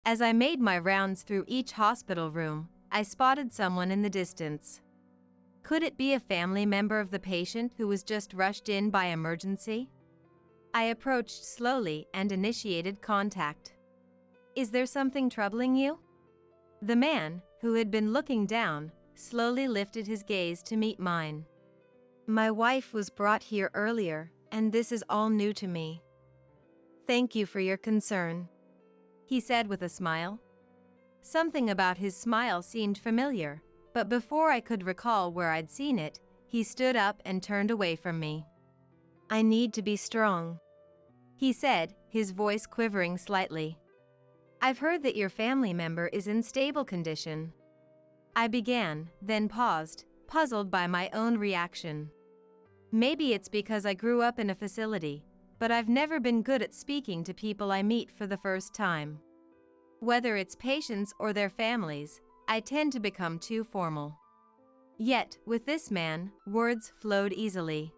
As I made my rounds through each hospital room, I spotted someone in the distance. Could it be a family member of the patient who was just rushed in by emergency? I approached slowly and initiated contact. "Is there something troubling you?" The man, who had been looking down, slowly lifted his gaze to meet mine. "My wife was brought here earlier, and this is all new to me. Thank you for your concern," he said with a smile. Something about his smile seemed familiar, but before I could recall where I'd seen it, he stood up and turned away from me. "I need to be strong," he said, his voice quivering slightly. "I've heard that your family member is in stable condition." I began, then paused, puzzled by my own reaction. Maybe it's because I grew up in a facility, but I've never been good at speaking to people I meet for the first time. Whether it's patients or their families, I tend to become too formal. Yet, with this man, words flowed easily.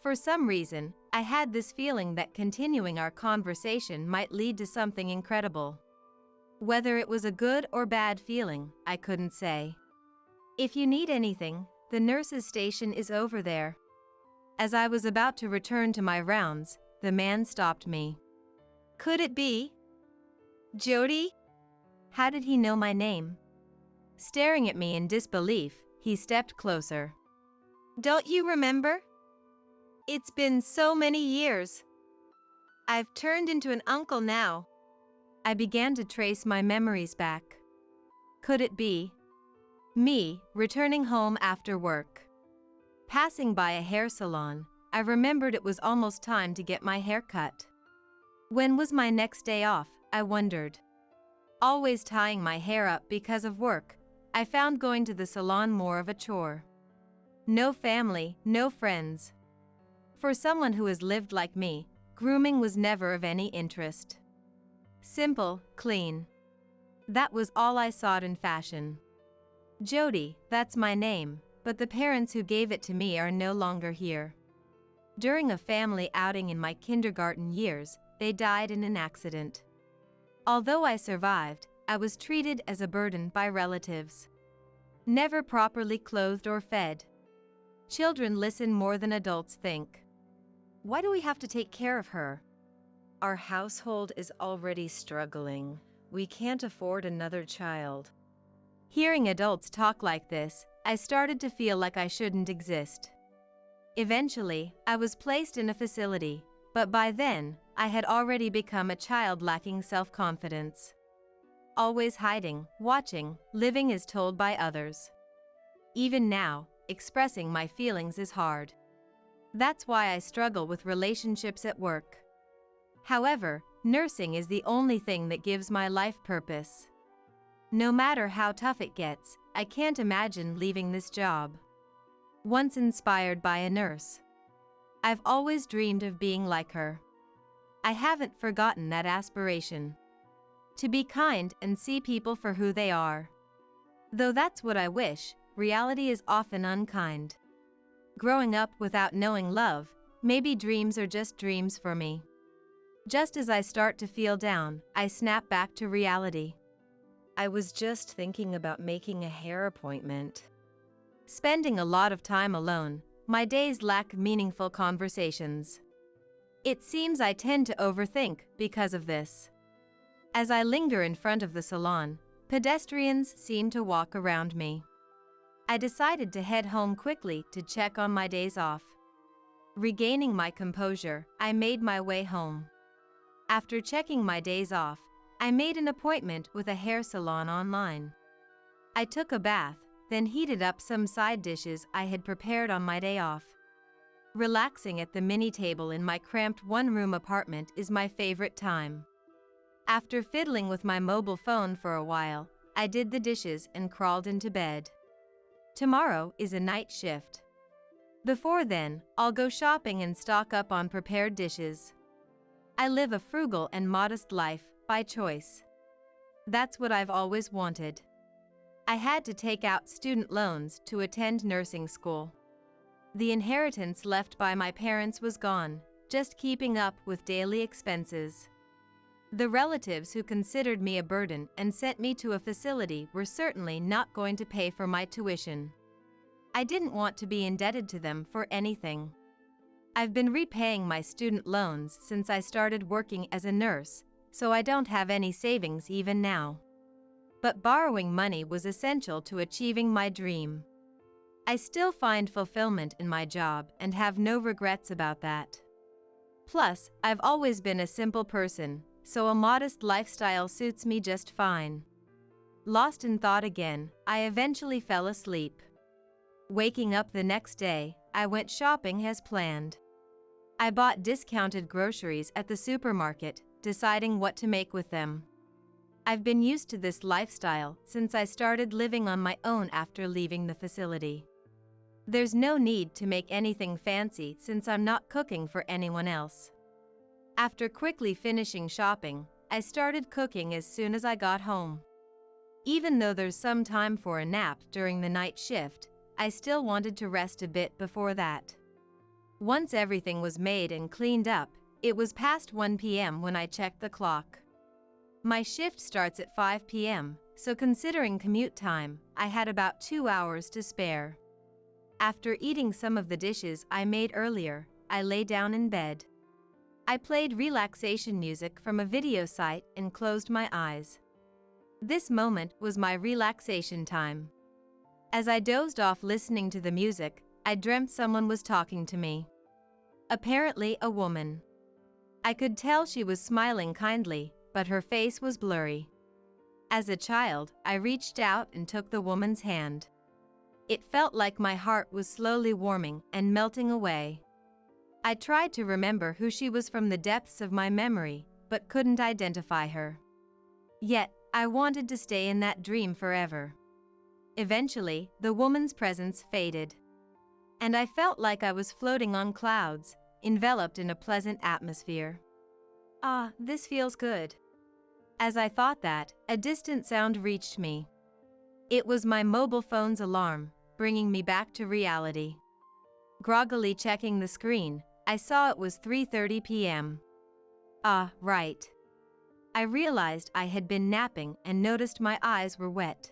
For some reason, I had this feeling that continuing our conversation might lead to something incredible. Whether it was a good or bad feeling, I couldn't say. "If you need anything, the nurse's station is over there." As I was about to return to my rounds, the man stopped me. Could it be Jody? How did he know my name? Staring at me in disbelief, he stepped closer. "Don't you remember? It's been so many years. I've turned into an uncle now." I began to trace my memories back. Could it be me, returning home after work? Passing by a hair salon, I remembered it was almost time to get my hair cut. When was my next day off, I wondered. Always tying my hair up because of work, I found going to the salon more of a chore. No family, no friends. For someone who has lived like me, grooming was never of any interest. Simple, clean. That was all I sought in fashion. Jody, that's my name, but the parents who gave it to me are no longer here. During a family outing in my kindergarten years, they died in an accident. Although I survived, I was treated as a burden by relatives. Never properly clothed or fed. Children listen more than adults think. "Why do we have to take care of her? Our household is already struggling. We can't afford another child." Hearing adults talk like this, I started to feel like I shouldn't exist. Eventually, I was placed in a facility, but by then, I had already become a child lacking self-confidence. Always hiding, watching, living as told by others. Even now, expressing my feelings is hard. That's why I struggle with relationships at work. However, nursing is the only thing that gives my life purpose. No matter how tough it gets, I can't imagine leaving this job. Once inspired by a nurse, I've always dreamed of being like her. I haven't forgotten that aspiration. To be kind and see people for who they are. Though that's what I wish, reality is often unkind. Growing up without knowing love, maybe dreams are just dreams for me. Just as I start to feel down, I snap back to reality. I was just thinking about making a hair appointment. Spending a lot of time alone, my days lack meaningful conversations. It seems I tend to overthink because of this. As I linger in front of the salon, pedestrians seem to walk around me. I decided to head home quickly to check on my days off. Regaining my composure, I made my way home. After checking my days off, I made an appointment with a hair salon online. I took a bath, then heated up some side dishes I had prepared on my day off. Relaxing at the mini table in my cramped one-room apartment is my favorite time. After fiddling with my mobile phone for a while, I did the dishes and crawled into bed. Tomorrow is a night shift. Before then, I'll go shopping and stock up on prepared dishes. I live a frugal and modest life, by choice. That's what I've always wanted. I had to take out student loans to attend nursing school. The inheritance left by my parents was gone, just keeping up with daily expenses. The relatives who considered me a burden and sent me to a facility were certainly not going to pay for my tuition. I didn't want to be indebted to them for anything. I've been repaying my student loans since I started working as a nurse, so I don't have any savings even now. But borrowing money was essential to achieving my dream. I still find fulfillment in my job and have no regrets about that. Plus, I've always been a simple person, so a modest lifestyle suits me just fine. Lost in thought again, I eventually fell asleep. Waking up the next day, I went shopping as planned. I bought discounted groceries at the supermarket, deciding what to make with them. I've been used to this lifestyle since I started living on my own after leaving the facility. There's no need to make anything fancy since I'm not cooking for anyone else. After quickly finishing shopping, I started cooking as soon as I got home. Even though there's some time for a nap during the night shift, I still wanted to rest a bit before that. Once everything was made and cleaned up, it was past 1 p.m. when I checked the clock. My shift starts at 5 p.m., so considering commute time, I had about 2 hours to spare. After eating some of the dishes I made earlier, I lay down in bed. I played relaxation music from a video site and closed my eyes. This moment was my relaxation time. As I dozed off listening to the music, I dreamt someone was talking to me. Apparently a woman. I could tell she was smiling kindly, but her face was blurry. As a child, I reached out and took the woman's hand. It felt like my heart was slowly warming and melting away. I tried to remember who she was from the depths of my memory, but couldn't identify her. Yet, I wanted to stay in that dream forever. Eventually, the woman's presence faded. And I felt like I was floating on clouds, enveloped in a pleasant atmosphere. Ah, this feels good. As I thought that, a distant sound reached me. It was my mobile phone's alarm, bringing me back to reality. Groggily checking the screen, I saw it was 3:30 p.m. Ah, right. I realized I had been napping and noticed my eyes were wet.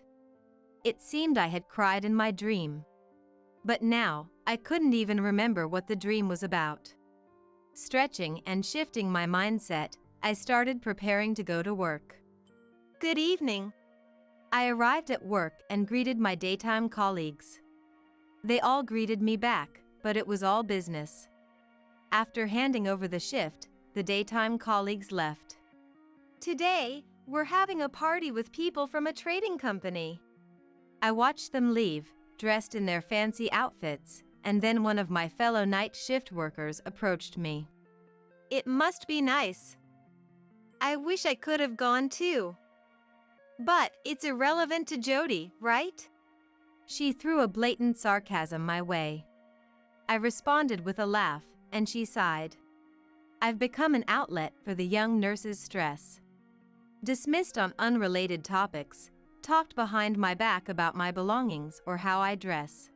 It seemed I had cried in my dream. But now, I couldn't even remember what the dream was about. Stretching and shifting my mindset, I started preparing to go to work. Good evening. I arrived at work and greeted my daytime colleagues. They all greeted me back, but it was all business. After handing over the shift, the daytime colleagues left. Today, we're having a party with people from a trading company. I watched them leave, dressed in their fancy outfits, and then one of my fellow night shift workers approached me. It must be nice. I wish I could have gone too. But it's irrelevant to Jody, right? She threw a blatant sarcasm my way. I responded with a laugh, and she sighed. I've become an outlet for the young nurse's stress. Dismissed on unrelated topics, talked behind my back about my belongings or how I dress.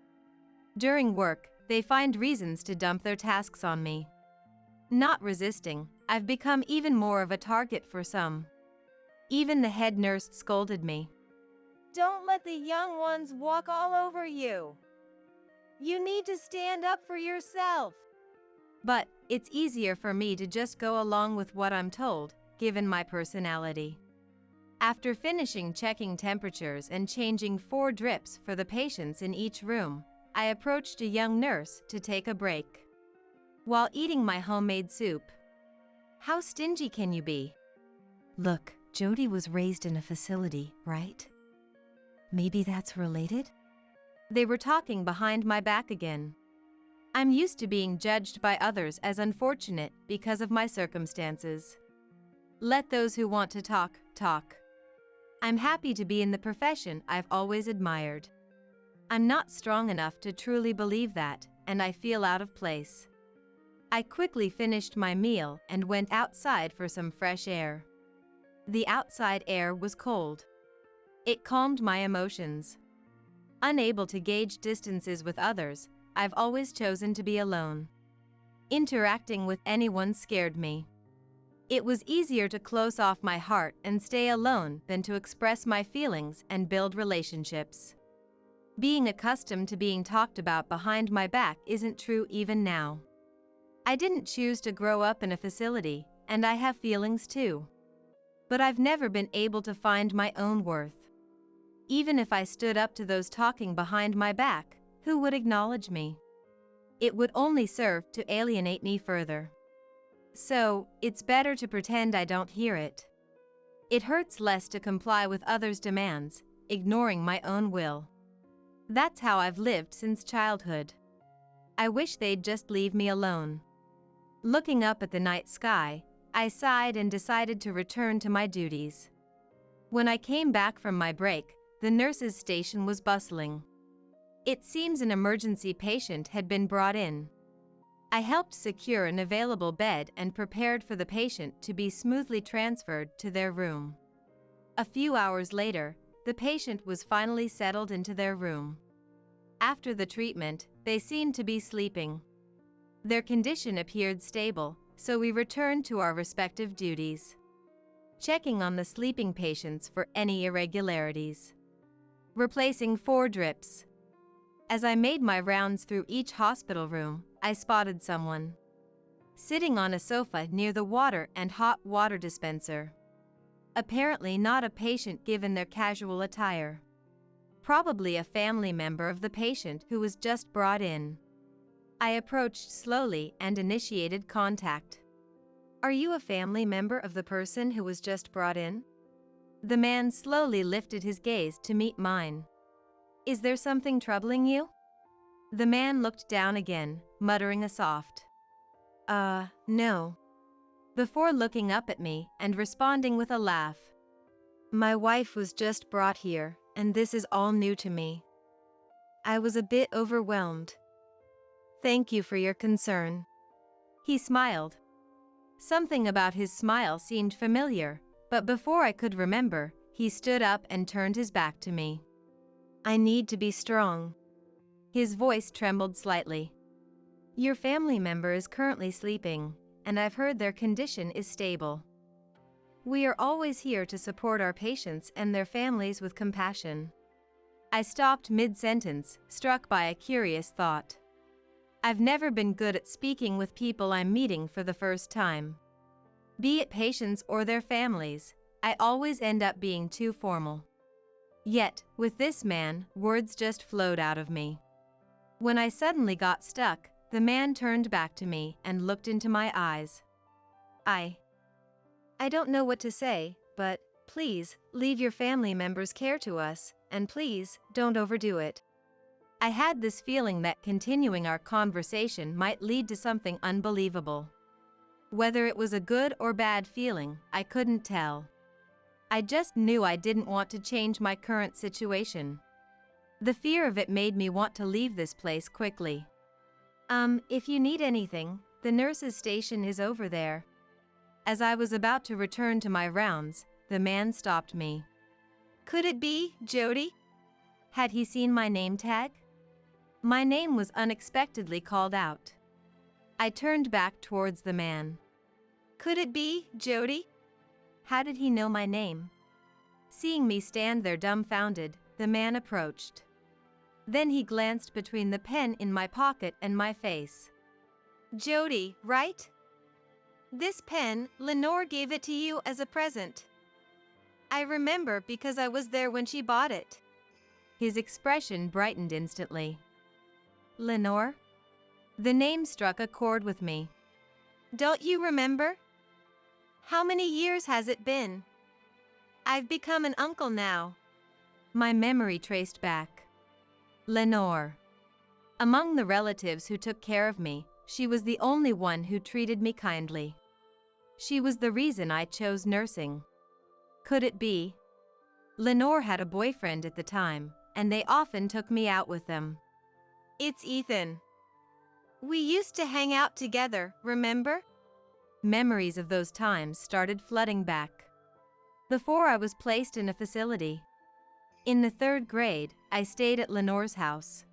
During work, they find reasons to dump their tasks on me. Not resisting, I've become even more of a target for some. Even the head nurse scolded me. Don't let the young ones walk all over you. You need to stand up for yourself. But it's easier for me to just go along with what I'm told, given my personality. After finishing checking temperatures and changing 4 drips for the patients in each room, I approached a young nurse to take a break. While eating my homemade soup. How stingy can you be? Look, Jody was raised in a facility, right? Maybe that's related? They were talking behind my back again. I'm used to being judged by others as unfortunate because of my circumstances. Let those who want to talk, talk. I'm happy to be in the profession I've always admired. I'm not strong enough to truly believe that, and I feel out of place. I quickly finished my meal and went outside for some fresh air. The outside air was cold. It calmed my emotions. Unable to gauge distances with others, I've always chosen to be alone. Interacting with anyone scared me. It was easier to close off my heart and stay alone than to express my feelings and build relationships. Being accustomed to being talked about behind my back isn't true even now. I didn't choose to grow up in a facility, and I have feelings too. But I've never been able to find my own worth. Even if I stood up to those talking behind my back, who would acknowledge me? It would only serve to alienate me further. So, it's better to pretend I don't hear it. It hurts less to comply with others' demands, ignoring my own will. That's how I've lived since childhood. I wish they'd just leave me alone. Looking up at the night sky, I sighed and decided to return to my duties. When I came back from my break, the nurse's station was bustling. It seems an emergency patient had been brought in. I helped secure an available bed and prepared for the patient to be smoothly transferred to their room. A few hours later, the patient was finally settled into their room. After the treatment, they seemed to be sleeping. Their condition appeared stable, so we returned to our respective duties, checking on the sleeping patients for any irregularities. Replacing 4 drips. As I made my rounds through each hospital room, I spotted someone sitting on a sofa near the water and hot water dispenser. Apparently not a patient given their casual attire. Probably a family member of the patient who was just brought in. I approached slowly and initiated contact. "Are you a family member of the person who was just brought in?" The man slowly lifted his gaze to meet mine. "Is there something troubling you?" The man looked down again, muttering a soft, no," before looking up at me and responding with a laugh. "My wife was just brought here, and this is all new to me." I was a bit overwhelmed. "Thank you for your concern." He smiled. Something about his smile seemed familiar, but before I could remember, he stood up and turned his back to me. "I need to be strong." His voice trembled slightly. "Your family member is currently sleeping, and I've heard their condition is stable. We are always here to support our patients and their families with compassion." I stopped mid-sentence, struck by a curious thought. I've never been good at speaking with people I'm meeting for the first time. Be it patients or their families, I always end up being too formal. Yet, with this man, words just flowed out of me. When I suddenly got stuck, the man turned back to me and looked into my eyes. I don't know what to say, but please, leave your family members' care to us, and please, don't overdo it. I had this feeling that continuing our conversation might lead to something unbelievable. Whether it was a good or bad feeling, I couldn't tell. I just knew I didn't want to change my current situation. The fear of it made me want to leave this place quickly. If you need anything, the nurse's station is over there." As I was about to return to my rounds, the man stopped me. "Could it be Jody?" Had he seen my name tag? My name was unexpectedly called out. I turned back towards the man. "Could it be Jody?" How did he know my name? Seeing me stand there dumbfounded, the man approached. Then he glanced between the pen in my pocket and my face. "Jody, right? This pen, Lenore gave it to you as a present. I remember because I was there when she bought it." His expression brightened instantly. Lenore? The name struck a chord with me. "Don't you remember? How many years has it been? I've become an uncle now." My memory traced back. Lenore. Among the relatives who took care of me, she was the only one who treated me kindly. She was the reason I chose nursing. Could it be? Lenore had a boyfriend at the time, and they often took me out with them. "It's Ethan. We used to hang out together, remember?" Memories of those times started flooding back. Before I was placed in a facility. In the 3rd grade, I stayed at Lenore's house.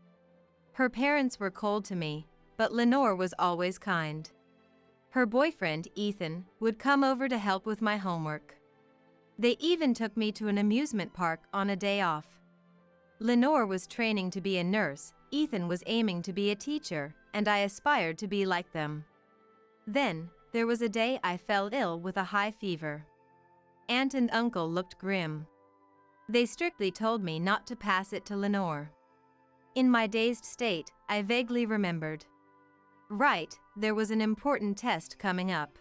Her parents were cold to me, but Lenore was always kind. Her boyfriend, Ethan, would come over to help with my homework. They even took me to an amusement park on a day off. Lenore was training to be a nurse, Ethan was aiming to be a teacher, and I aspired to be like them. Then, there was a day I fell ill with a high fever. Aunt and uncle looked grim. They strictly told me not to pass it to Lenore. In my dazed state, I vaguely remembered. Right, there was an important test coming up.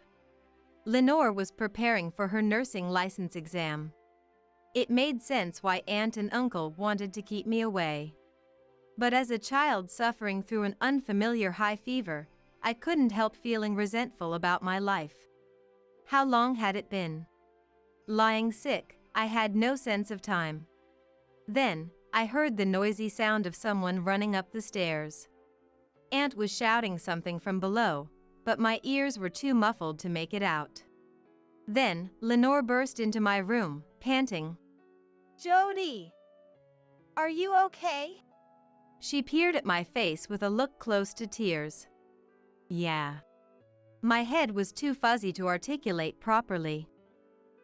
Lenore was preparing for her nursing license exam. It made sense why aunt and uncle wanted to keep me away. But as a child suffering through an unfamiliar high fever, I couldn't help feeling resentful about my life. How long had it been? Lying sick, I had no sense of time. Then, I heard the noisy sound of someone running up the stairs. Aunt was shouting something from below, but my ears were too muffled to make it out. Then, Lenore burst into my room, panting. Jody! Are you okay? She peered at my face with a look close to tears. Yeah. My head was too fuzzy to articulate properly.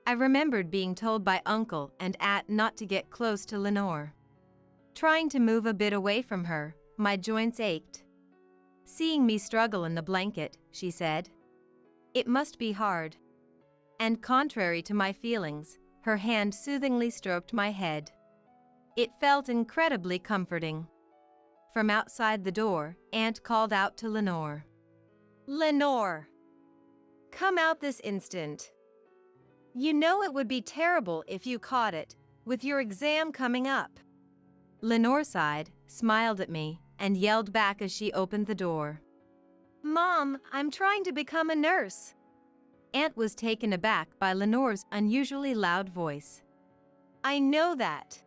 I remembered being told by Uncle and Aunt not to get close to Lenore. Trying to move a bit away from her, my joints ached. Seeing me struggle in the blanket, she said, "It must be hard." And contrary to my feelings, her hand soothingly stroked my head. It felt incredibly comforting. From outside the door, Aunt called out to Lenore. "Lenore! Come out this instant. You know it would be terrible if you caught it, with your exam coming up." Lenore sighed, smiled at me, and yelled back as she opened the door. "Mom, I'm trying to become a nurse." Aunt was taken aback by Lenore's unusually loud voice. "I know that."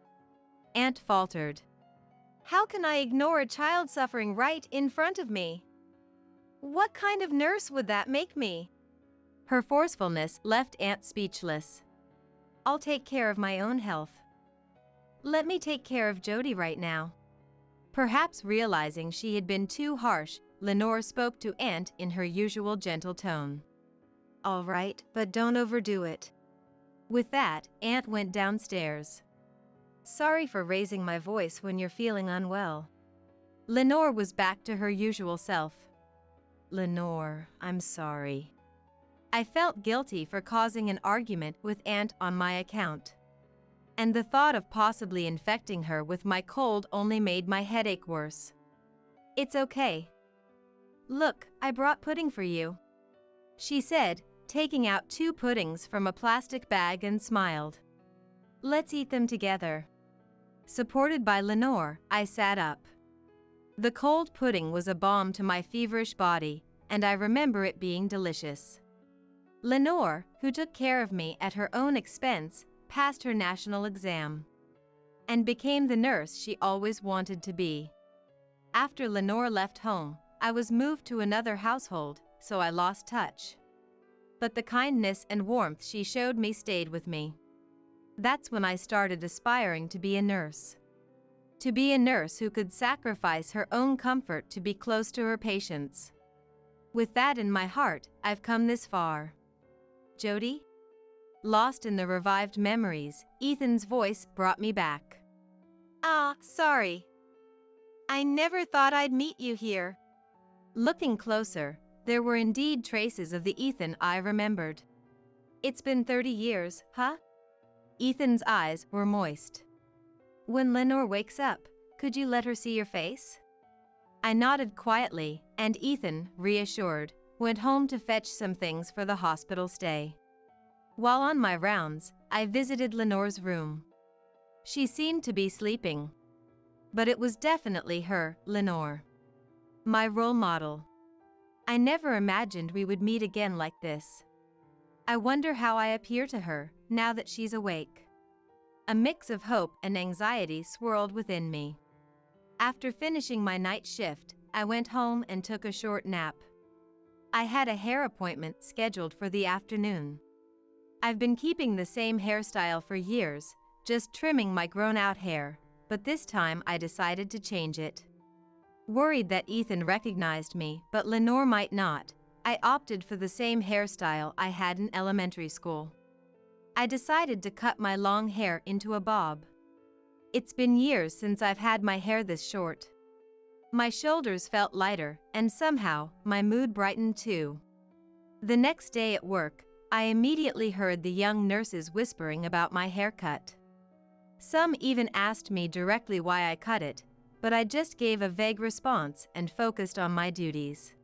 Aunt faltered. "How can I ignore a child suffering right in front of me? What kind of nurse would that make me?" Her forcefulness left Aunt speechless. "I'll take care of my own health. Let me take care of Jody right now." Perhaps realizing she had been too harsh, Lenore spoke to Aunt in her usual gentle tone. "All right, but don't overdo it." With that, Aunt went downstairs. "Sorry for raising my voice when you're feeling unwell." Lenore was back to her usual self. "Lenore, I'm sorry." I felt guilty for causing an argument with Aunt on my account. And the thought of possibly infecting her with my cold only made my headache worse. "It's okay. Look, I brought pudding for you," she said, taking out 2 puddings from a plastic bag and smiled. "Let's eat them together." Supported by Lenore, I sat up. The cold pudding was a balm to my feverish body, and I remember it being delicious. Lenore, who took care of me at her own expense, passed her national exam and became the nurse she always wanted to be. After Lenore left home, I was moved to another household, so I lost touch. But the kindness and warmth she showed me stayed with me. That's when I started aspiring to be a nurse. To be a nurse who could sacrifice her own comfort to be close to her patients. With that in my heart, I've come this far. Jody? Lost in the revived memories, Ethan's voice brought me back. Sorry. I never thought I'd meet you here." Looking closer, there were indeed traces of the Ethan I remembered. "It's been 30 years, huh?" Ethan's eyes were moist. "When Lenore wakes up, could you let her see your face?" I nodded quietly, and Ethan, reassured, went home to fetch some things for the hospital stay. While on my rounds, I visited Lenore's room. She seemed to be sleeping. But it was definitely her, Lenore. My role model. I never imagined we would meet again like this. I wonder how I appear to her, now that she's awake. A mix of hope and anxiety swirled within me. After finishing my night shift, I went home and took a short nap. I had a hair appointment scheduled for the afternoon. I've been keeping the same hairstyle for years, just trimming my grown-out hair, but this time I decided to change it. Worried that Ethan recognized me, but Lenore might not, I opted for the same hairstyle I had in elementary school. I decided to cut my long hair into a bob. It's been years since I've had my hair this short. My shoulders felt lighter, and somehow, my mood brightened too. The next day at work, I immediately heard the young nurses whispering about my haircut. Some even asked me directly why I cut it, but I just gave a vague response and focused on my duties.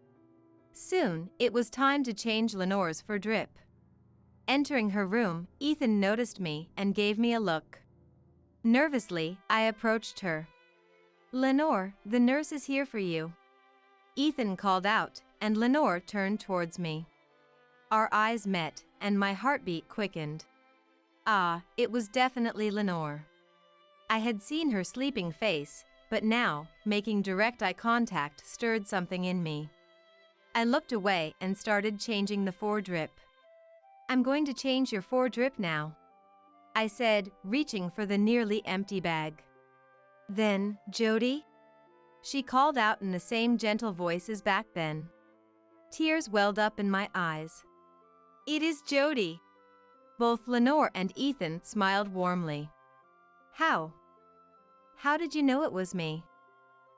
Soon, it was time to change Lenore's for drip. Entering her room, Ethan noticed me and gave me a look. Nervously, I approached her. "Lenore, the nurse is here for you," Ethan called out, and Lenore turned towards me. Our eyes met, and my heartbeat quickened. Ah, it was definitely Lenore. I had seen her sleeping face, but now, making direct eye contact stirred something in me. I looked away and started changing the foredrip. "I'm going to change your foredrip now," I said, reaching for the nearly empty bag. "Then, Jody?" she called out in the same gentle voice as back then. Tears welled up in my eyes. "It is Jody." Both Lenore and Ethan smiled warmly. How did you know it was me?"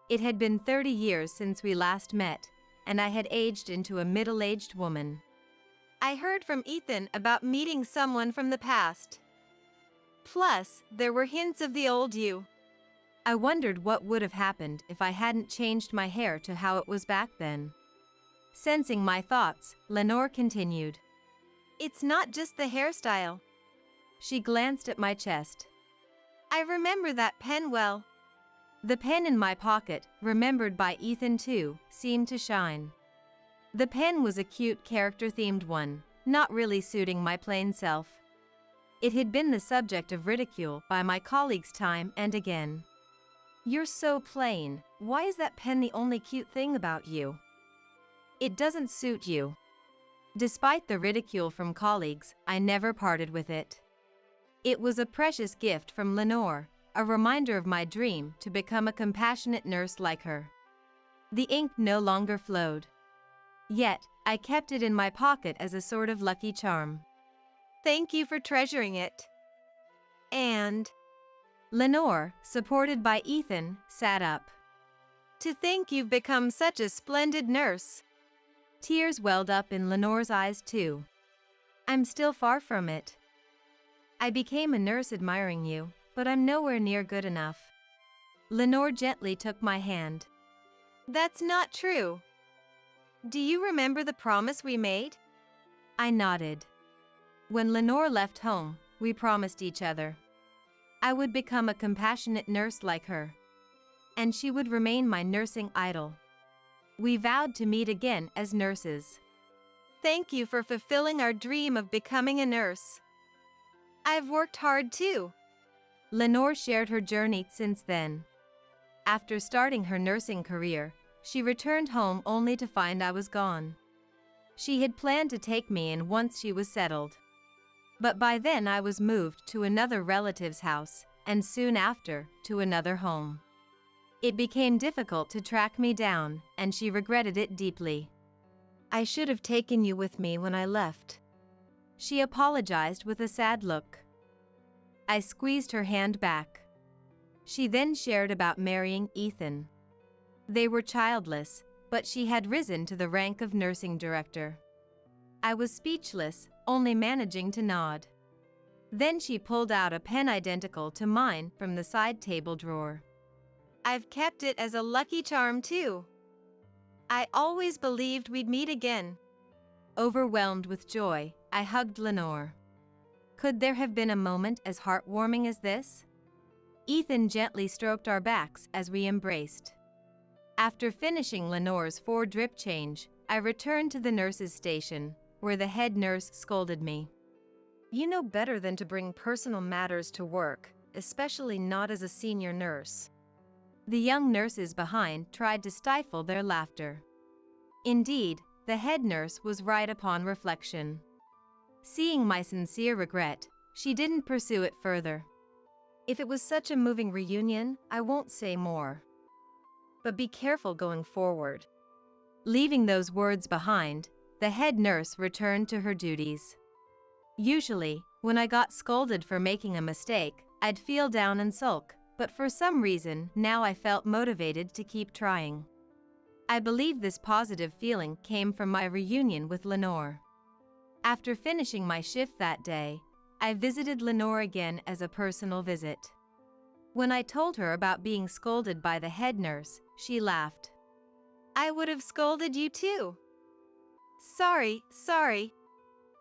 It had been 30 years since we last met, and I had aged into a middle-aged woman. "I heard from Ethan about meeting someone from the past. Plus, there were hints of the old you." I wondered what would have happened if I hadn't changed my hair to how it was back then. Sensing my thoughts, Lenore continued. "It's not just the hairstyle." She glanced at my chest. "I remember that pen well." The pen in my pocket, remembered by Ethan too, seemed to shine. The pen was a cute character-themed one, not really suiting my plain self. It had been the subject of ridicule by my colleagues time and again. "You're so plain, why is that pen the only cute thing about you? It doesn't suit you." Despite the ridicule from colleagues, I never parted with it. It was a precious gift from Lenore, a reminder of my dream to become a compassionate nurse like her. The ink no longer flowed. Yet, I kept it in my pocket as a sort of lucky charm. "Thank you for treasuring it." And Lenore, supported by Ethan, sat up. "To think you've become such a splendid nurse." Tears welled up in Lenore's eyes too. "I'm still far from it. I became a nurse admiring you, but I'm nowhere near good enough." Lenore gently took my hand. "That's not true. Do you remember the promise we made?" I nodded. When Lenore left home, we promised each other. I would become a compassionate nurse like her, and she would remain my nursing idol. We vowed to meet again as nurses. "Thank you for fulfilling our dream of becoming a nurse. I've worked hard too." Lenore shared her journey since then. After starting her nursing career, she returned home only to find I was gone. She had planned to take me in once she was settled. But by then I was moved to another relative's house, and soon after, to another home. It became difficult to track me down, and she regretted it deeply. "I should have taken you with me when I left," she apologized with a sad look. I squeezed her hand back. She then shared about marrying Ethan. They were childless, but she had risen to the rank of nursing director. I was speechless, only managing to nod. Then she pulled out a pen identical to mine from the side table drawer. "I've kept it as a lucky charm too. I always believed we'd meet again." Overwhelmed with joy, I hugged Lenore. Could there have been a moment as heartwarming as this? Ethan gently stroked our backs as we embraced. After finishing Lenore's foredrip change, I returned to the nurse's station, where the head nurse scolded me. "You know better than to bring personal matters to work, especially not as a senior nurse." The young nurses behind tried to stifle their laughter. Indeed, the head nurse was right upon reflection. Seeing my sincere regret, she didn't pursue it further. "If it was such a moving reunion, I won't say more. But be careful going forward." Leaving those words behind, the head nurse returned to her duties. Usually, when I got scolded for making a mistake, I'd feel down and sulk, but for some reason, now I felt motivated to keep trying. I believe this positive feeling came from my reunion with Lenore. After finishing my shift that day, I visited Lenore again as a personal visit. When I told her about being scolded by the head nurse, she laughed. I would have scolded you too. Sorry.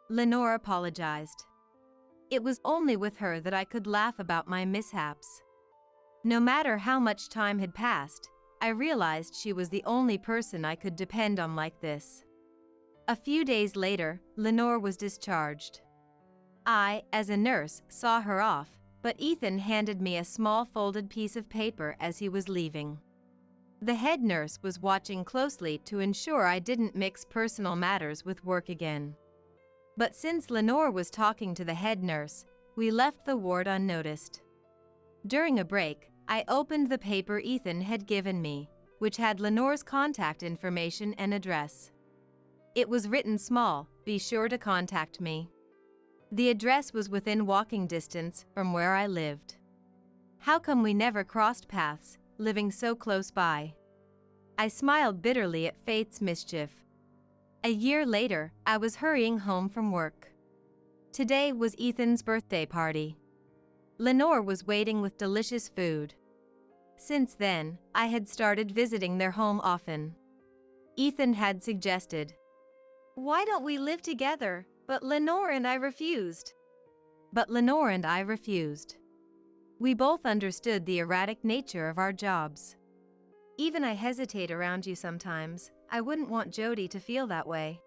Lenore apologized. It was only with her that I could laugh about my mishaps. No matter how much time had passed, I realized she was the only person I could depend on like this. A few days later, Lenore was discharged. I, as a nurse, saw her off, but Ethan handed me a small folded piece of paper as he was leaving. The head nurse was watching closely to ensure I didn't mix personal matters with work again. But since Lenore was talking to the head nurse, we left the ward unnoticed. During a break, I opened the paper Ethan had given me, which had Lenore's contact information and address. It was written small, "Be sure to contact me." The address was within walking distance from where I lived. How come we never crossed paths, living so close by? I smiled bitterly at fate's mischief. A year later, I was hurrying home from work. Today was Ethan's birthday party. Lenore was waiting with delicious food. Since then, I had started visiting their home often. Ethan had suggested, "Why don't we live together?" But Lenore and I refused. We both understood the erratic nature of our jobs. Even I hesitate around you sometimes. I wouldn't want Jody to feel that way,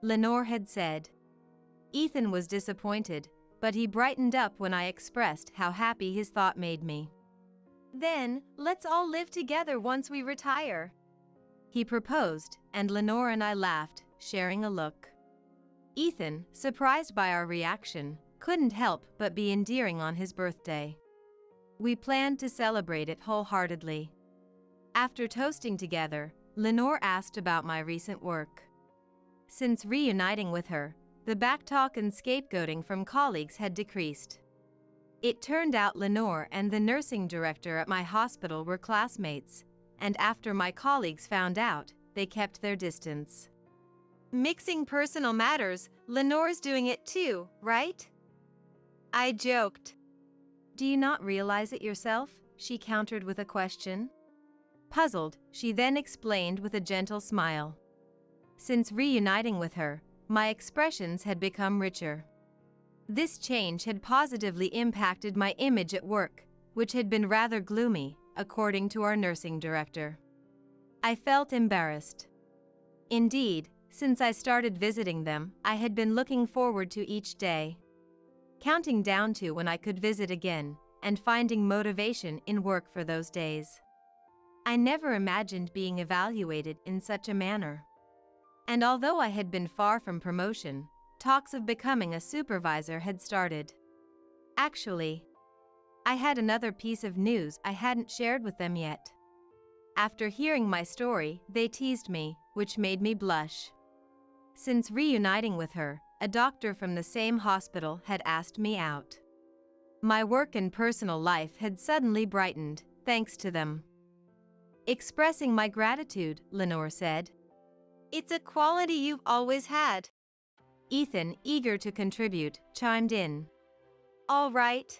Lenore had said. Ethan was disappointed, but he brightened up when I expressed how happy his thought made me. "Then, let's all live together once we retire," he proposed, and Lenore and I laughed, sharing a look. Ethan, surprised by our reaction, couldn't help but be endearing on his birthday. We planned to celebrate it wholeheartedly. After toasting together, Lenore asked about my recent work. Since reuniting with her, the backtalk and scapegoating from colleagues had decreased. It turned out Lenore and the nursing director at my hospital were classmates, and after my colleagues found out, they kept their distance. "Mixing personal matters, Lenore's doing it too, right?" I joked. "Do you not realize it yourself?" she countered with a question. Puzzled, she then explained with a gentle smile. Since reuniting with her, my expressions had become richer. This change had positively impacted my image at work, which had been rather gloomy, according to our nursing director. I felt embarrassed. Indeed, since I started visiting them, I had been looking forward to each day, counting down to when I could visit again, and finding motivation in work for those days. I never imagined being evaluated in such a manner. And although I had been far from promotion, talks of becoming a supervisor had started. Actually, I had another piece of news I hadn't shared with them yet. After hearing my story, they teased me, which made me blush. Since reuniting with her, a doctor from the same hospital had asked me out. My work and personal life had suddenly brightened, thanks to them. Expressing my gratitude, Lenore said. "It's a quality you've always had." Ethan, eager to contribute, chimed in. "All right.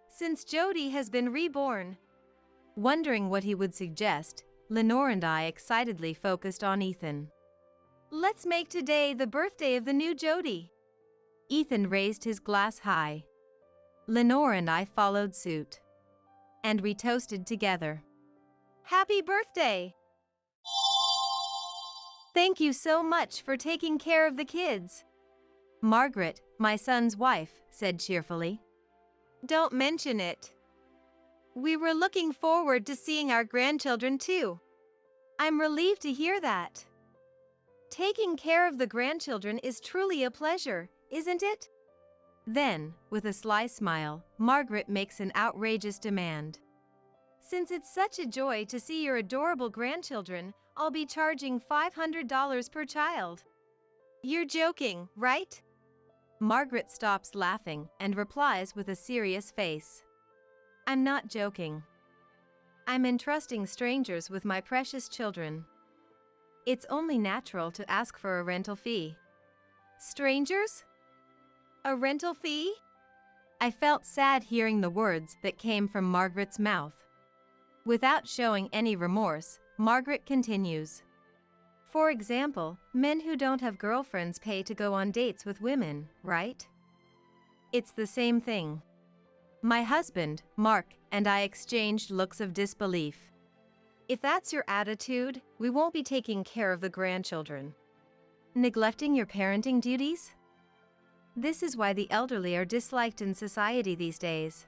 Since Jody has been reborn." Wondering what he would suggest, Lenore and I excitedly focused on Ethan. "Let's make today the birthday of the new Jody." Ethan raised his glass high. Lenore and I followed suit. And we toasted together. "Happy birthday! Thank you so much for taking care of the kids," Margaret, my son's wife, said cheerfully. "Don't mention it. We were looking forward to seeing our grandchildren too." "I'm relieved to hear that. Taking care of the grandchildren is truly a pleasure, isn't it?" Then, with a sly smile, Margaret makes an outrageous demand. "Since it's such a joy to see your adorable grandchildren, I'll be charging $500 per child." You're joking, right? Margaret stops laughing and replies with a serious face. I'm not joking. I'm entrusting strangers with my precious children. It's only natural to ask for a rental fee. Strangers? A rental fee? I felt sad hearing the words that came from Margaret's mouth. Without showing any remorse, Margaret continues. For example, men who don't have girlfriends pay to go on dates with women, right? It's the same thing. My husband, Mark, and I exchanged looks of disbelief. If that's your attitude, we won't be taking care of the grandchildren. Neglecting your parenting duties? This is why the elderly are disliked in society these days.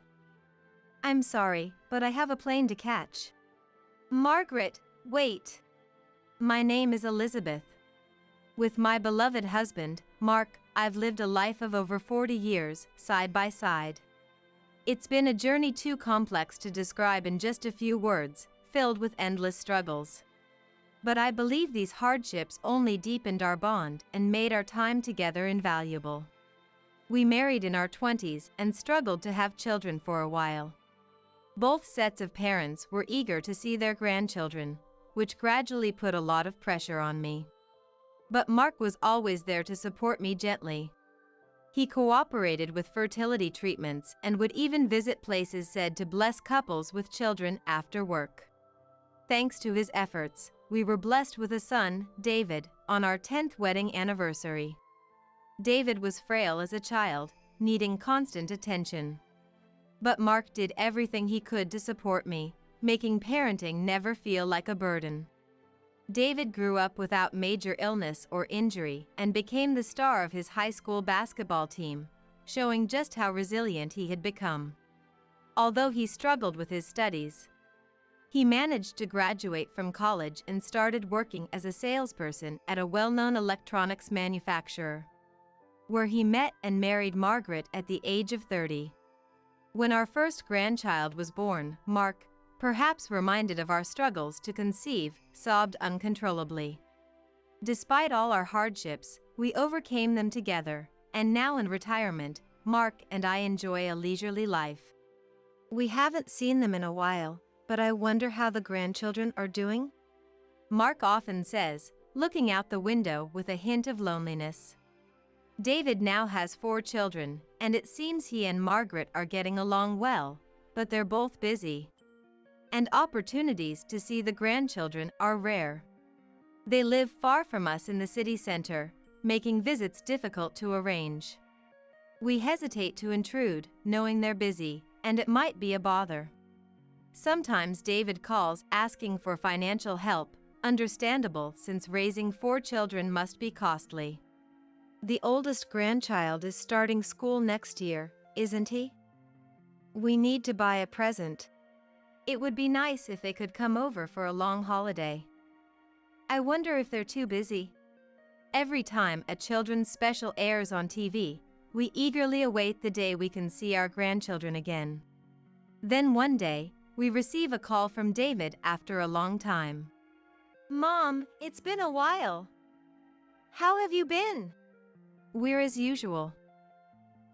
I'm sorry, but I have a plane to catch. Margaret, wait. My name is Elizabeth. With my beloved husband, Mark, I've lived a life of over 40 years, side by side. It's been a journey too complex to describe in just a few words, filled with endless struggles. But I believe these hardships only deepened our bond and made our time together invaluable. We married in our 20s and struggled to have children for a while. Both sets of parents were eager to see their grandchildren, which gradually put a lot of pressure on me. But Mark was always there to support me gently. He cooperated with fertility treatments and would even visit places said to bless couples with children after work. Thanks to his efforts, we were blessed with a son, David, on our 10th wedding anniversary. David was frail as a child, needing constant attention. But Mark did everything he could to support me, making parenting never feel like a burden. David grew up without major illness or injury and became the star of his high school basketball team, showing just how resilient he had become. Although he struggled with his studies, he managed to graduate from college and started working as a salesperson at a well-known electronics manufacturer, where he met and married Margaret at the age of 30. When our first grandchild was born, Mark, perhaps reminded of our struggles to conceive, sobbed uncontrollably. Despite all our hardships, we overcame them together, and now in retirement, Mark and I enjoy a leisurely life. We haven't seen them in a while, but I wonder how the grandchildren are doing? Mark often says, looking out the window with a hint of loneliness. David now has 4 children, and it seems he and Margaret are getting along well, but they're both busy. And opportunities to see the grandchildren are rare. They live far from us in the city center, making visits difficult to arrange. We hesitate to intrude, knowing they're busy, and it might be a bother. Sometimes David calls asking for financial help, understandable since raising 4 children must be costly. The oldest grandchild is starting school next year, isn't he? We need to buy a present. It would be nice if they could come over for a long holiday. I wonder if they're too busy. Every time a children's special airs on TV, we eagerly await the day we can see our grandchildren again. Then one day, we receive a call from David after a long time. Mom, it's been a while. How have you been? We're as usual.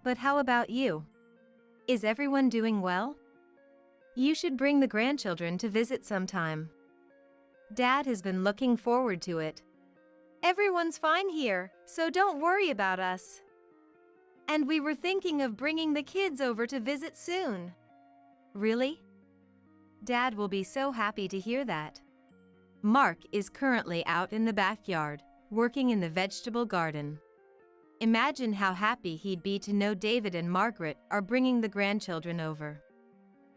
But how about you? Is everyone doing well? You should bring the grandchildren to visit sometime. Dad has been looking forward to it. Everyone's fine here, so don't worry about us. And we were thinking of bringing the kids over to visit soon. Really? Dad will be so happy to hear that. Mark is currently out in the backyard, working in the vegetable garden. Imagine how happy he'd be to know David and Margaret are bringing the grandchildren over.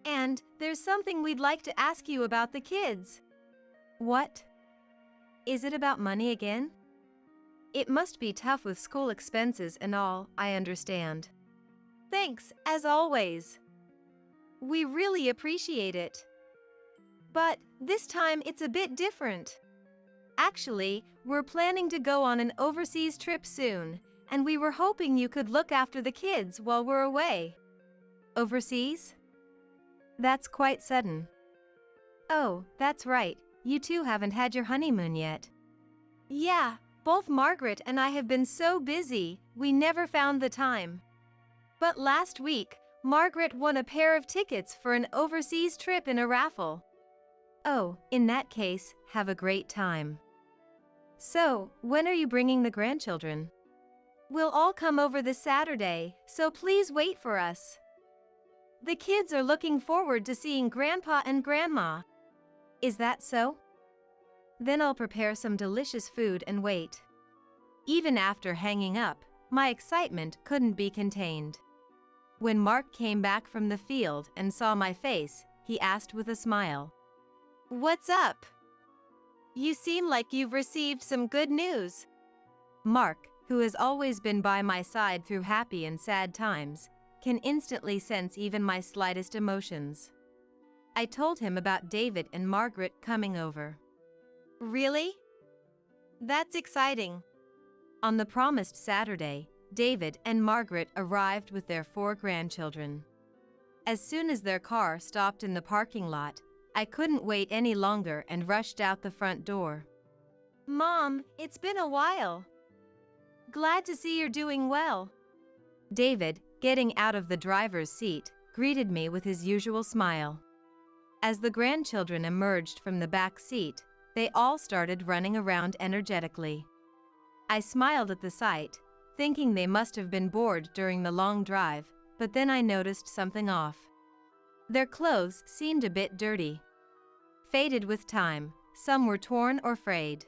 And there's something we'd like to ask you about the kids. What? Is it about money again? It must be tough with school expenses and all, I understand. Thanks, as always. We really appreciate it. But this time it's a bit different. Actually, we're planning to go on an overseas trip soon, and we were hoping you could look after the kids while we're away. Overseas? That's quite sudden. Oh, that's right, you two haven't had your honeymoon yet. Yeah, Both Margaret and I have been so busy, we never found the time. But last week, Margaret won a pair of tickets for an overseas trip in a raffle. Oh, in that case, have a great time. So, when are you bringing the grandchildren? We'll all come over this Saturday, so please wait for us. The kids are looking forward to seeing Grandpa and Grandma. Is that so? Then I'll prepare some delicious food and wait. Even after hanging up, my excitement couldn't be contained. When Mark came back from the field and saw my face, he asked with a smile, "What's up? You seem like you've received some good news." Mark, who has always been by my side through happy and sad times, can instantly sense even my slightest emotions. I told him about David and Margaret coming over. Really? That's exciting. On the promised Saturday, David and Margaret arrived with their 4 grandchildren. As soon as their car stopped in the parking lot, I couldn't wait any longer and rushed out the front door. "Mom, it's been a while. Glad to see you're doing well." David, getting out of the driver's seat, greeted me with his usual smile. As the grandchildren emerged from the back seat, they all started running around energetically. I smiled at the sight, thinking they must have been bored during the long drive, but then I noticed something off. Their clothes seemed a bit dirty. Faded with time, some were torn or frayed.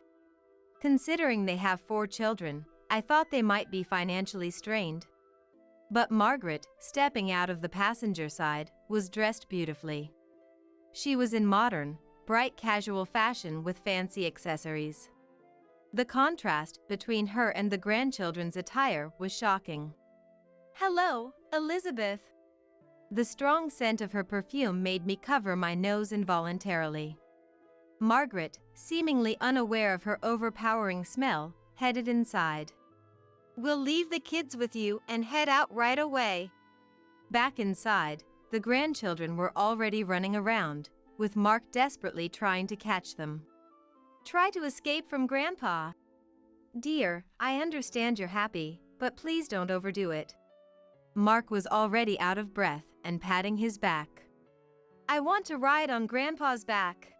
Considering they have 4 children, I thought they might be financially strained. But Margaret, stepping out of the passenger side, was dressed beautifully. She was in modern, bright casual fashion with fancy accessories. The contrast between her and the grandchildren's attire was shocking. "Hello, Elizabeth." The strong scent of her perfume made me cover my nose involuntarily. Margaret, seemingly unaware of her overpowering smell, headed inside. "We'll leave the kids with you and head out right away." Back inside, the grandchildren were already running around, with Mark desperately trying to catch them. "Try to escape from Grandpa." "Dear, I understand you're happy, but please don't overdo it." Mark was already out of breath and patting his back. "I want to ride on Grandpa's back."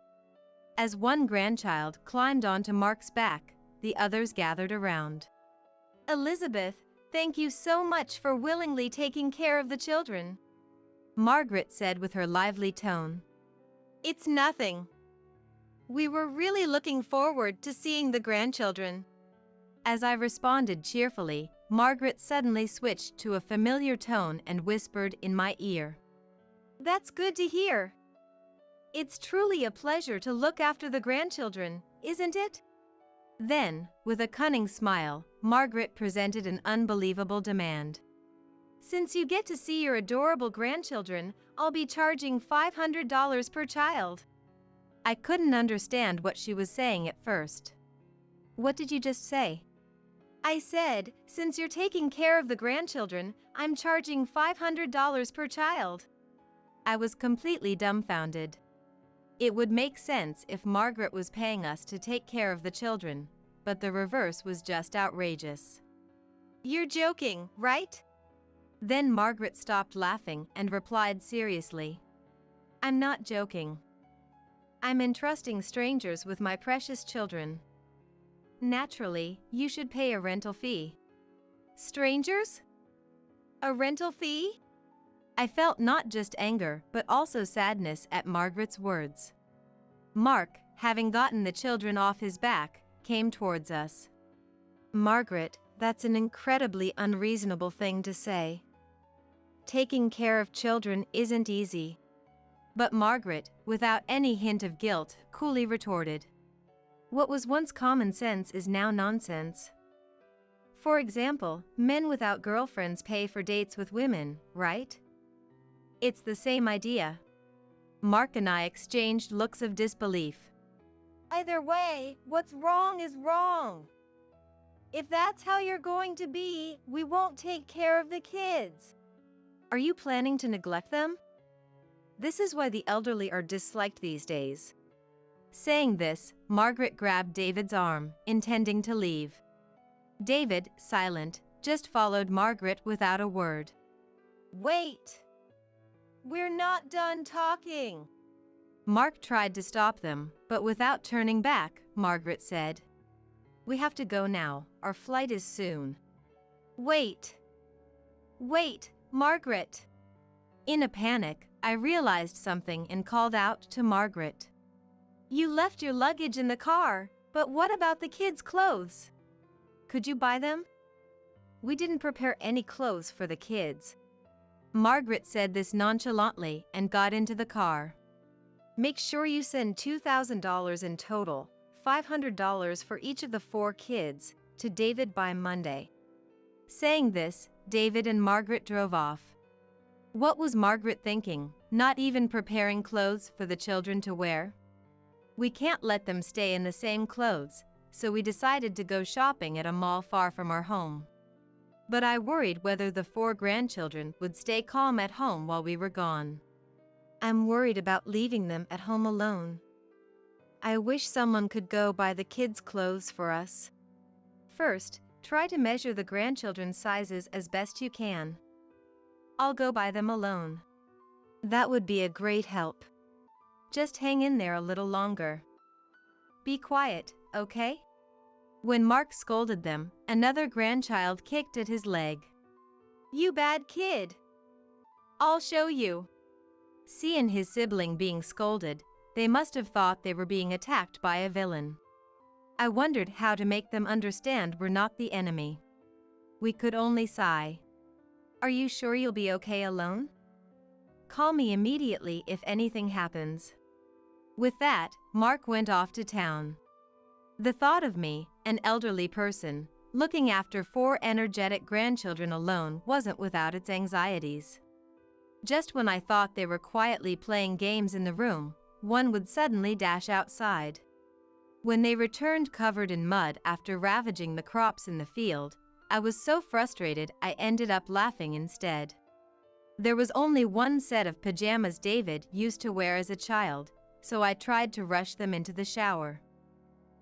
As one grandchild climbed onto Mark's back, the others gathered around. "Elizabeth, thank you so much for willingly taking care of the children," Margaret said with her lively tone. "It's nothing. We were really looking forward to seeing the grandchildren." As I responded cheerfully, Margaret suddenly switched to a familiar tone and whispered in my ear, "That's good to hear. It's truly a pleasure to look after the grandchildren, isn't it?" Then, with a cunning smile, Margaret presented an unbelievable demand. "Since you get to see your adorable grandchildren, I'll be charging $500 per child." I couldn't understand what she was saying at first. What did you just say? "I said, since you're taking care of the grandchildren, I'm charging $500 per child." I was completely dumbfounded. It would make sense if Margaret was paying us to take care of the children, but the reverse was just outrageous. "You're joking, right?" Then Margaret stopped laughing and replied seriously, "I'm not joking. I'm entrusting strangers with my precious children. Naturally, you should pay a rental fee." "Strangers? A rental fee?" I felt not just anger but also sadness at Margaret's words. Mark, having gotten the children off his back, came towards us. "Margaret, that's an incredibly unreasonable thing to say. Taking care of children isn't easy." But Margaret, without any hint of guilt, coolly retorted, "What was once common sense is now nonsense. For example, men without girlfriends pay for dates with women, right? It's the same idea." Mark and I exchanged looks of disbelief. "Either way, what's wrong is wrong. If that's how you're going to be, we won't take care of the kids." "Are you planning to neglect them? This is why the elderly are disliked these days." Saying this, Margaret grabbed David's arm, intending to leave. David, silent, just followed Margaret without a word. Wait! We're not done talking! Mark tried to stop them, but without turning back, Margaret said, "We have to go now, our flight is soon." Wait! Wait, Margaret! In a panic, I realized something and called out to Margaret. You left your luggage in the car, but what about the kids' clothes? Could you buy them? We didn't prepare any clothes for the kids. Margaret said this nonchalantly and got into the car. Make sure you send $2,000 in total, $500 for each of the 4 kids, to David by Monday. Saying this, David and Margaret drove off. What was Margaret thinking, not even preparing clothes for the children to wear? We can't let them stay in the same clothes, so we decided to go shopping at a mall far from our home. But I worried whether the 4 grandchildren would stay calm at home while we were gone. I'm worried about leaving them at home alone. I wish someone could go buy the kids' clothes for us. First, try to measure the grandchildren's sizes as best you can. I'll go buy them alone. That would be a great help. Just hang in there a little longer. Be quiet, okay? When Mark scolded them, another grandchild kicked at his leg. You bad kid! I'll show you. Seeing his sibling being scolded, they must have thought they were being attacked by a villain. I wondered how to make them understand we're not the enemy. We could only sigh. Are you sure you'll be okay alone? Call me immediately if anything happens. With that, Mark went off to town. The thought of me, an elderly person, looking after 4 energetic grandchildren alone wasn't without its anxieties. Just when I thought they were quietly playing games in the room, one would suddenly dash outside. When they returned covered in mud after ravaging the crops in the field, I was so frustrated I ended up laughing instead. There was only one set of pajamas David used to wear as a child, so I tried to rush them into the shower.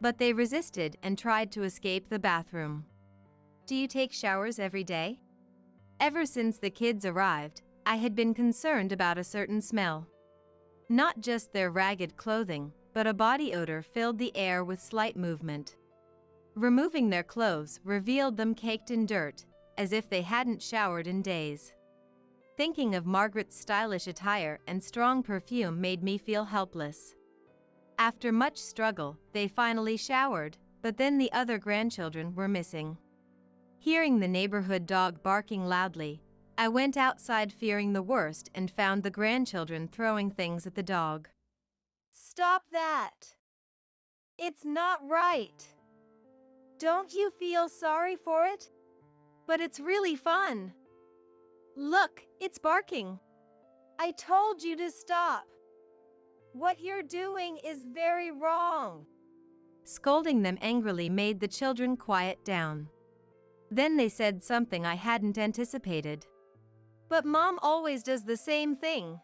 But they resisted and tried to escape the bathroom. Do you take showers every day? Ever since the kids arrived, I had been concerned about a certain smell. Not just their ragged clothing, but a body odor filled the air with slight movement. Removing their clothes revealed them caked in dirt, as if they hadn't showered in days. Thinking of Margaret's stylish attire and strong perfume made me feel helpless. After much struggle, they finally showered, but then the other grandchildren were missing. Hearing the neighborhood dog barking loudly, I went outside fearing the worst and found the grandchildren throwing things at the dog. Stop that! It's not right! Don't you feel sorry for it? But it's really fun. Look, it's barking. I told you to stop. What you're doing is very wrong. Scolding them angrily made the children quiet down. Then they said something I hadn't anticipated. But Mom always does the same thing.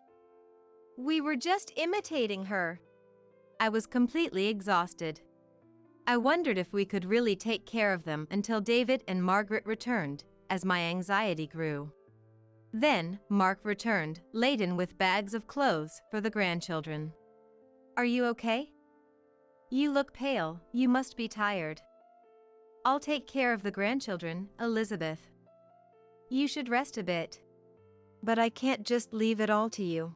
We were just imitating her. I was completely exhausted. I wondered if we could really take care of them until David and Margaret returned, as my anxiety grew. Then, Mark returned, laden with bags of clothes for the grandchildren. Are you okay? You look pale, you must be tired. I'll take care of the grandchildren, Elizabeth. You should rest a bit. But I can't just leave it all to you.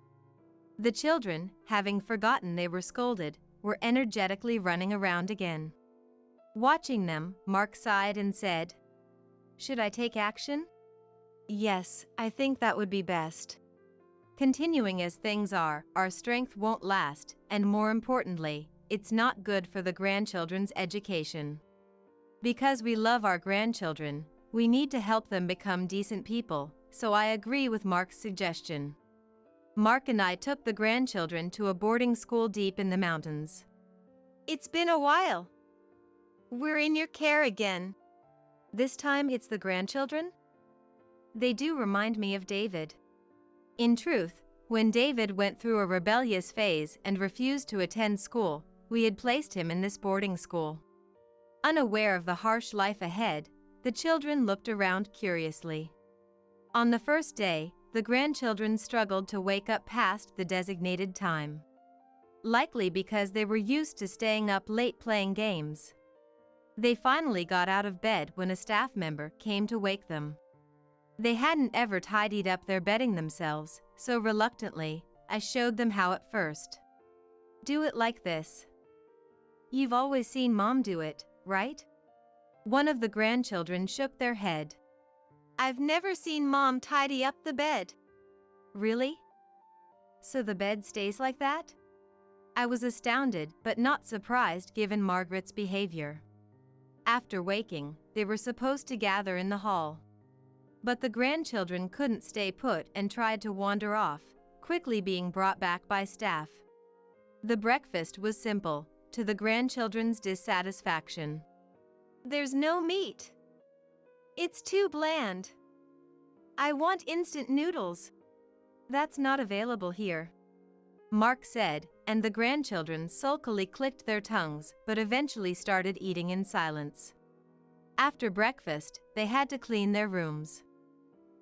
The children, having forgotten they were scolded, were energetically running around again. Watching them, Mark sighed and said, "Should I take action?" Yes, I think that would be best. Continuing as things are, our strength won't last, and more importantly, it's not good for the grandchildren's education. Because we love our grandchildren, we need to help them become decent people, so I agree with Mark's suggestion. Mark and I took the grandchildren to a boarding school deep in the mountains. It's been a while. We're in your care again. This time it's the grandchildren? They do remind me of David. In truth, when David went through a rebellious phase and refused to attend school, we had placed him in this boarding school. Unaware of the harsh life ahead, The children looked around curiously. On the first day, the grandchildren struggled to wake up past the designated time. Likely because they were used to staying up late playing games. They finally got out of bed when a staff member came to wake them. They hadn't ever tidied up their bedding themselves, so reluctantly, I showed them how at first. Do it like this. You've always seen Mom do it, right? One of the grandchildren shook their head. I've never seen Mom tidy up the bed. Really? So the bed stays like that? I was astounded but not surprised given Margaret's behavior. After waking, they were supposed to gather in the hall. But the grandchildren couldn't stay put and tried to wander off, quickly being brought back by staff. The breakfast was simple, to the grandchildren's dissatisfaction. There's no meat. It's too bland. I want instant noodles. That's not available here, Mark said, and the grandchildren sulkily clicked their tongues but eventually started eating in silence. After breakfast, they had to clean their rooms.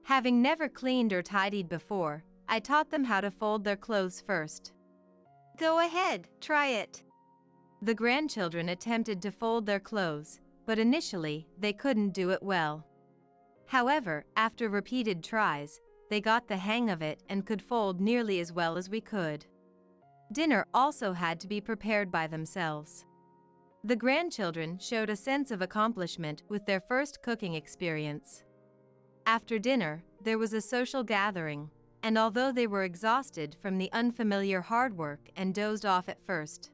Having never cleaned or tidied before, I taught them how to fold their clothes first. Go ahead, try it. The grandchildren attempted to fold their clothes, but initially, they couldn't do it well. However, after repeated tries, they got the hang of it and could fold nearly as well as we could. Dinner also had to be prepared by themselves. The grandchildren showed a sense of accomplishment with their first cooking experience. After dinner, there was a social gathering, and although they were exhausted from the unfamiliar hard work and dozed off at first,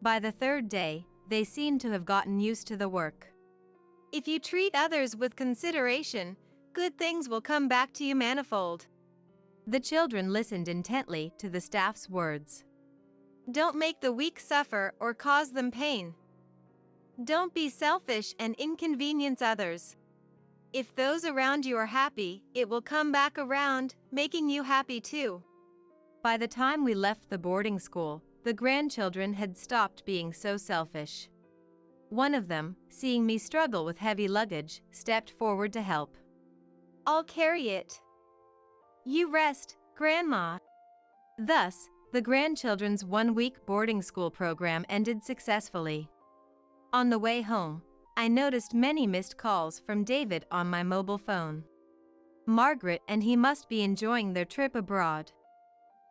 by the third day, they seemed to have gotten used to the work. If you treat others with consideration, good things will come back to you manifold. The children listened intently to the staff's words. Don't make the weak suffer or cause them pain. Don't be selfish and inconvenience others. If those around you are happy, it will come back around, making you happy too. By the time we left the boarding school, the grandchildren had stopped being so selfish. One of them, seeing me struggle with heavy luggage, stepped forward to help. I'll carry it. You rest, Grandma. Thus, the grandchildren's one-week boarding school program ended successfully. On the way home, I noticed many missed calls from David on my mobile phone. Margaret and he must be enjoying their trip abroad.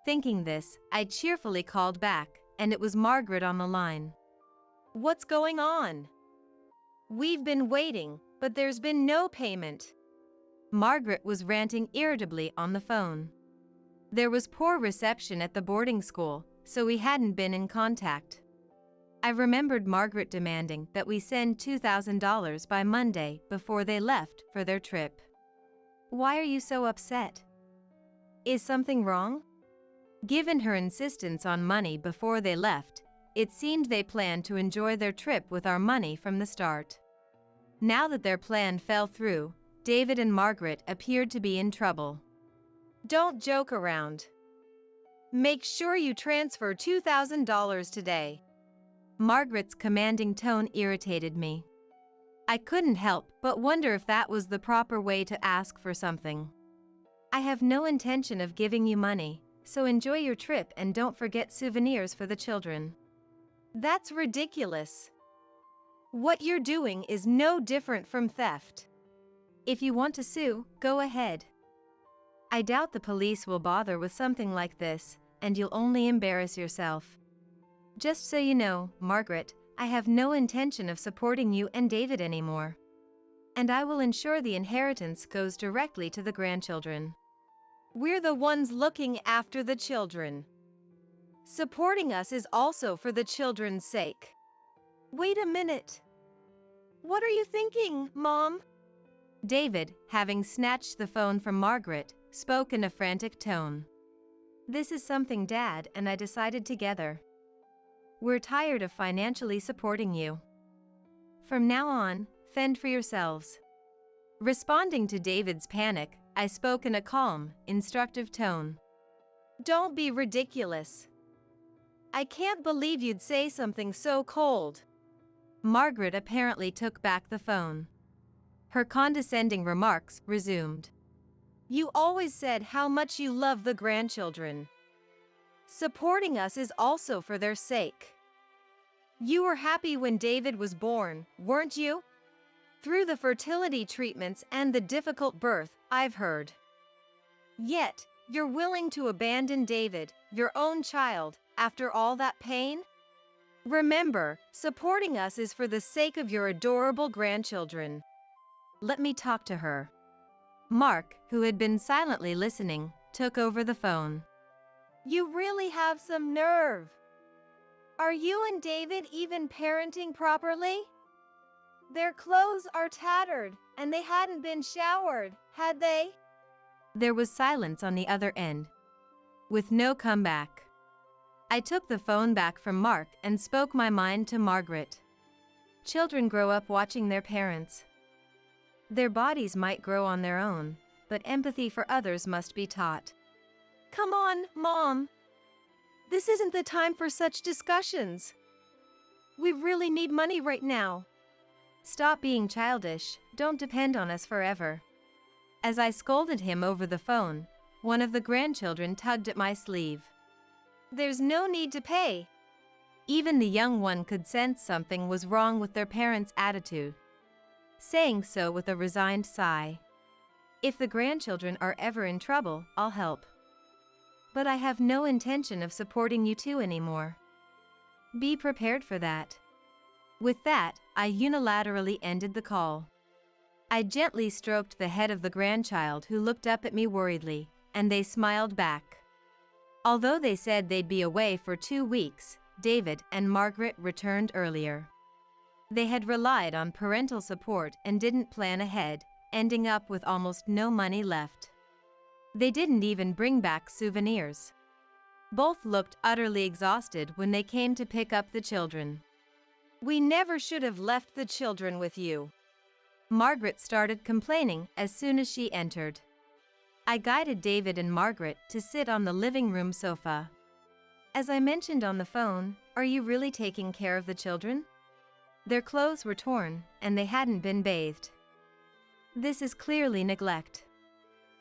Thinking this, I cheerfully called back, and it was Margaret on the line. What's going on? We've been waiting, but there's been no payment. Margaret was ranting irritably on the phone. There was poor reception at the boarding school, so we hadn't been in contact. I remembered Margaret demanding that we send $2,000 by Monday before they left for their trip. Why are you so upset? Is something wrong? Given her insistence on money before they left, it seemed they planned to enjoy their trip with our money from the start. Now that their plan fell through, David and Margaret appeared to be in trouble. Don't joke around. Make sure you transfer $2,000 today. Margaret's commanding tone irritated me. I couldn't help but wonder if that was the proper way to ask for something. I have no intention of giving you money, so enjoy your trip and don't forget souvenirs for the children. That's ridiculous. What you're doing is no different from theft. If you want to sue, go ahead. I doubt the police will bother with something like this, and you'll only embarrass yourself. Just so you know, Margaret, I have no intention of supporting you and David anymore. And I will ensure the inheritance goes directly to the grandchildren. We're the ones looking after the children. Supporting us is also for the children's sake. Wait a minute. What are you thinking, Mom? David, having snatched the phone from Margaret, spoke in a frantic tone. This is something Dad and I decided together. We're tired of financially supporting you. From now on, fend for yourselves. Responding to David's panic, I spoke in a calm, instructive tone. Don't be ridiculous. I can't believe you'd say something so cold. Margaret apparently took back the phone. Her condescending remarks resumed. You always said how much you love the grandchildren. Supporting us is also for their sake. You were happy when David was born, weren't you? Through the fertility treatments and the difficult birth, I've heard. Yet, you're willing to abandon David, your own child, after all that pain? Remember, supporting us is for the sake of your adorable grandchildren. Let me talk to her. Mark, who had been silently listening, took over the phone. You really have some nerve. Are you and David even parenting properly? Their clothes are tattered, and they hadn't been showered, had they? There was silence on the other end, with no comeback. I took the phone back from Mark and spoke my mind to Margaret. Children grow up watching their parents. Their bodies might grow on their own, but empathy for others must be taught. Come on, Mom. This isn't the time for such discussions. We really need money right now. Stop being childish, don't depend on us forever. As I scolded him over the phone, one of the grandchildren tugged at my sleeve. There's no need to pay. Even the young one could sense something was wrong with their parents' attitude, saying so with a resigned sigh. If the grandchildren are ever in trouble, I'll help. But I have no intention of supporting you two anymore. Be prepared for that. With that, I unilaterally ended the call. I gently stroked the head of the grandchild who looked up at me worriedly, and they smiled back. Although they said they'd be away for 2 weeks, David and Margaret returned earlier. They had relied on parental support and didn't plan ahead, ending up with almost no money left. They didn't even bring back souvenirs. Both looked utterly exhausted when they came to pick up the children. We never should have left the children with you. Margaret started complaining as soon as she entered. I guided David and Margaret to sit on the living room sofa. As I mentioned on the phone, are you really taking care of the children? Their clothes were torn, and they hadn't been bathed. This is clearly neglect.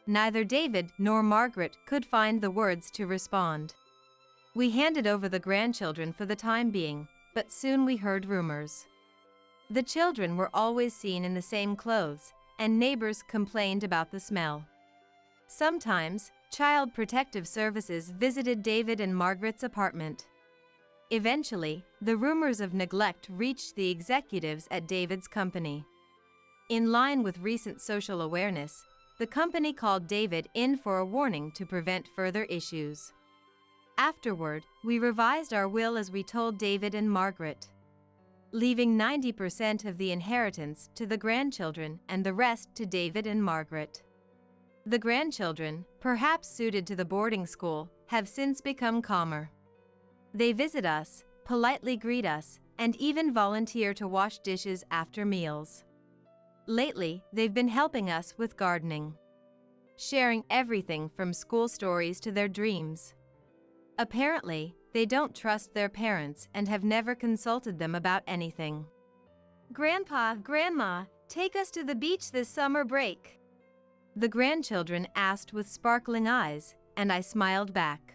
Neither David nor Margaret could find the words to respond. We handed over the grandchildren for the time being, but soon we heard rumors. The children were always seen in the same clothes, and neighbors complained about the smell. Sometimes, Child Protective Services visited David and Margaret's apartment. Eventually, the rumors of neglect reached the executives at David's company. In line with recent social awareness, the company called David in for a warning to prevent further issues. Afterward, we revised our will as we told David and Margaret, leaving 90% of the inheritance to the grandchildren and the rest to David and Margaret. The grandchildren, perhaps suited to the boarding school, have since become calmer. They visit us, politely greet us, and even volunteer to wash dishes after meals. Lately, they've been helping us with gardening, sharing everything from school stories to their dreams. Apparently, they don't trust their parents and have never consulted them about anything. Grandpa, Grandma, take us to the beach this summer break. The grandchildren asked with sparkling eyes, and I smiled back.